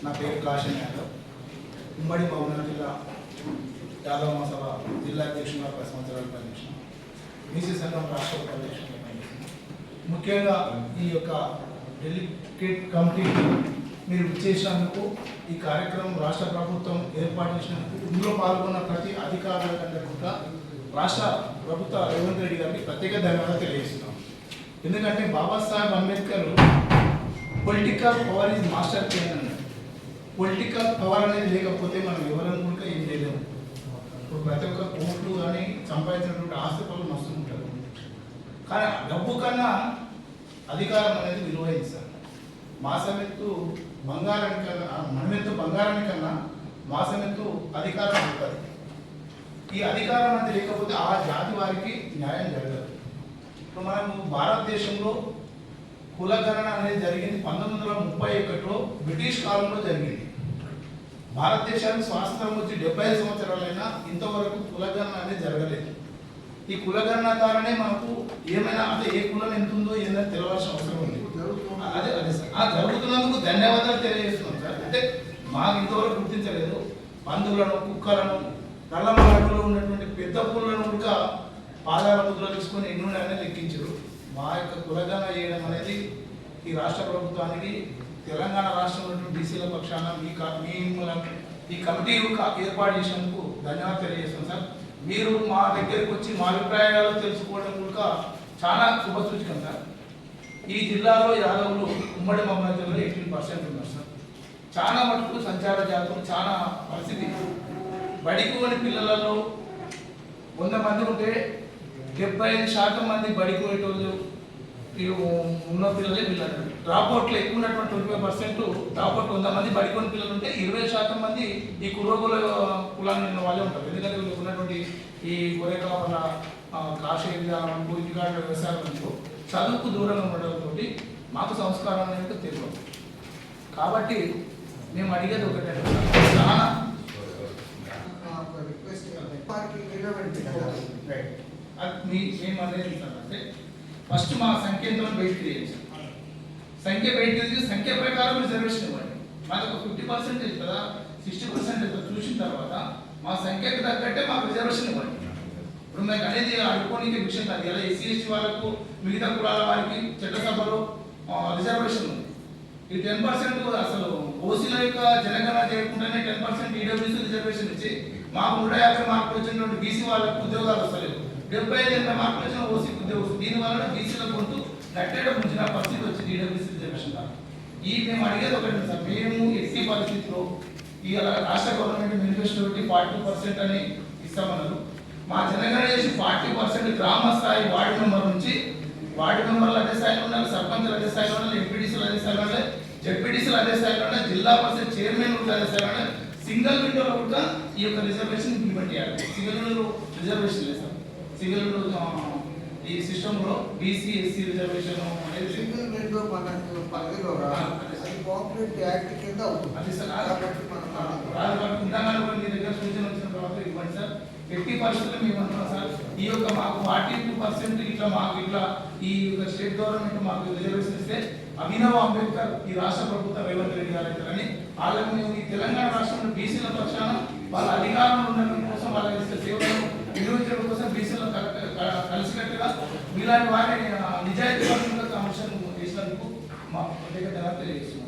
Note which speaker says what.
Speaker 1: నా పేరు కాశన్ యాదవ్. ఉమ్మడి మహబూబ్నగర్ జిల్లా యాదవ మహాసభ జిల్లా అధ్యక్షునిగా 10 సంవత్సరాలు పనిచేసిన, బీసీ సంఘం రాష్ట్ర ఉపాధ్యక్షునిగా పనిచేసిన. ముఖ్యంగా ఈ యొక్క డెలిగేట్ కమిటీకి మీరు ఇచ్చేసినందుకు, ఈ కార్యక్రమం రాష్ట్ర ప్రభుత్వం ఏర్పాటు చేసినందుకు, ఇందులో పాల్గొన్న ప్రతి అధికారుల కూడా రాష్ట్ర ప్రభుత్వ రేవంత్ రెడ్డి గారికి ప్రత్యేక ధన్యవాదాలు తెలియజేస్తున్నాం. ఎందుకంటే Babasaheb Ambedkar political power is master plan అన్నాడు. పొలిటికల్ పవర్ అనేది లేకపోతే మనం ఎవరైనా కూడా ఏం చేయలేము. ఇప్పుడు ప్రతి ఒక్క కోర్టు కానీ సంపాదించినటువంటి ఆస్తి పనులు మస్తు ఉంటారు, కానీ డబ్బు కన్నా అధికారం అనేది విలువైంది సార్. మాసమెత్తు బంగారానికి కన్నా, మనమెత్తు బంగారానికి కన్నా మాసమెత్తు అధికారం ఉంటుంది. ఈ అధికారం అనేది లేకపోతే ఆ జాతి వారికి న్యాయం జరగదు. ఇప్పుడు మనము భారతదేశంలో కులగణన అనేది జరిగింది 1931లో బ్రిటిష్ కాలంలో జరిగింది. భారతదేశానికి స్వాతంత్రం వచ్చి 75 సంవత్సరాలైనా ఇంతవరకు కులగణన అనేది జరగలేదు. ఈ కులగణన ద్వారానే మనకు ఏమైనా అంటే ఏ కులం ఎంత ఉందో ఏందని తెలవాల్సిన అవసరం ఉంది. అదే అదే సార్, జరుగుతున్నందుకు ధన్యవాదాలు తెలియజేస్తున్నాం సార్. అంటే మాకు ఇంతవరకు గుర్తించలేదు. పందులను, కుక్కలను, నల్లమలలో ఉన్నటువంటి పెద్ద పుల్లను కూడా పాదాల ముద్రలు తీసుకొని ఎన్నో అనేది లెక్కించారు. మా యొక్క కులగణన చేయడం అనేది ఈ రాష్ట్ర ప్రభుత్వానికి, తెలంగాణ రాష్ట్రంలో బీసీల పక్షాన ఈ కమిటీ ఏర్పాటు చేసినందుకు ధన్యవాదాలు తెలియజేస్తాం సార్. మీరు మా దగ్గరికి వచ్చి మా అభిప్రాయాలు తెలుసుకోవడం కూడా చాలా శుభసూచకం సార్. ఈ జిల్లాలో యాదవులు ఉమ్మడి మహబూబ్నగర్ జిల్లాలో 18% ఉన్నారు సార్. చాలా మటుకు సంచార జాతులు చాలా పరిస్థితి. బడికోని పిల్లలలో 100 మంది ఉంటే 75% మంది బడికోయేటోళ్ళు ఉన్న పిల్లలే పిల్లలు. డ్రాప్అవుట్లు ఎక్కువ ఉన్నటువంటి 25% డ్రాప్అవుట్ 100 మంది బడికోని పిల్లలు ఉంటే 20% మంది ఈ కుర్రగోల కులాన్ని ఉన్న వాళ్ళే ఉంటారు. ఎందుకంటే వీళ్ళకి ఉన్నటువంటి ఈ గొర్రెకాపల కాషాయ విధానం, ఇంటికాడ వ్యవసాయంలో చదువుకు దూరంగా ఉండడంతో మాకు సంస్కారం అనేది తెలియదు. కాబట్టి మేము అడిగేది ఒకటే, చాలా మేము అనేది అంటే ఫస్ట్ మా సంఖ్యతో బయటకు తీయాలి. సంఖ్య బయటకు తీసి సంఖ్య ప్రకారం రిజర్వేషన్ ఇవ్వండి. మాకు ఒక 50% కదా, 60% చూసిన తర్వాత మా సంఖ్యకు తగ్గట్టే మాకు రిజర్వేషన్ ఇవ్వండి. ఇప్పుడు మాకు అనేది అడుకోనికి విషయం కాదు. ఇలా ఎస్సీ ఎస్టీ వాళ్ళకు, మిగతా కులాల వారికి చట్టసభలో రిజర్వేషన్ ఉంది. ఈ 10% అసలు ఓసీల యొక్క జనగణన చేయకుండానే 10% ఈడబ్ల్యూసీ రిజర్వేషన్ ఇచ్చి మాకు 150 మార్కులు వచ్చినటువంటి బీసీ వాళ్ళకు ఉద్యోగాలు వస్తలేవు. 75 మార్కులు వచ్చిన ఓసీ ఉద్యోగం. దీనివల్ల బీసీల కొంటూ నట్టేట ముంచిన పరిస్థితి వచ్చింది ఈడబ్ల్యూసీ రిజర్వేషన్ ద్వారా. ఈ మేము అడిగేది ఒకటి సార్, మేము ఎస్సీ పరిస్థితిలో ఈ రాష్ట్ర గవర్నమెంట్ మేనిఫెస్టో 40% అని ఇస్తామన్నారు. మా జనగణన చేసి 40% గ్రామ స్థాయి వార్డు మెంబర్ నుంచి, వార్డు మెంబర్లు అదే స్థాయిలో ఉండాలి, సర్పంచ్లు అదే స్థాయిలో ఉండాలి, ఎంపీడీసీలు అదే స్థాయిలో ఉండాలి, జెడ్పీడీసీలు అదే స్థాయిలో ఉండాలి, జిల్లా పరిషత్ చైర్మన్ కూడా అదే స్థాయిలో ఉండాలి. సింగిల్ విండోలో కూడా ఈ యొక్క రిజర్వేషన్ ఇంప్లిమెంట్ చేయాలి. సింగిల్ విండో రిజర్వేషన్ లేదు సార్. సింగిల్ విండో ఈ సిస్టంలో బీసీ ఎస్సీ రిజర్వేషన్ అనేది
Speaker 2: సింగిల్ విండో మనకు పరిధిలో కోఆపరేటివ్ యాక్ట్ కింద అవుతుంది.
Speaker 1: అది సార్ మీ దగ్గర సూచన వచ్చిన తర్వాత ఇవ్వండి సార్. 80% మేము అంటున్నాం సార్. ఈ యొక్క మాకు 42% ఇట్లా మాకు ఇట్లా ఈ యొక్క స్టేట్ గవర్నమెంట్ మాకు రిజర్వేషన్ ఇస్తే అభినవ్ అంబేద్కర్ ఈ రాష్ట్ర ప్రభుత్వ రేవంత్ రెడ్డి గారు అవుతారని, వాళ్ళకి మేము ఈ తెలంగాణ రాష్ట్రంలో బీసీల పక్షాన వాళ్ళ అధికారంలో ఉండడం కోసం, వాళ్ళకి ఇస్తే సేవలను నిర్వహించడం కోసం బీసీలో కలిసికట్టుగా ఇలాంటి వారిని నిజాయితీ అంశాన్ని చేసినందుకు మా ప్రత్యేక ధన్యవాదాలు తెలియజేస్తున్నాం.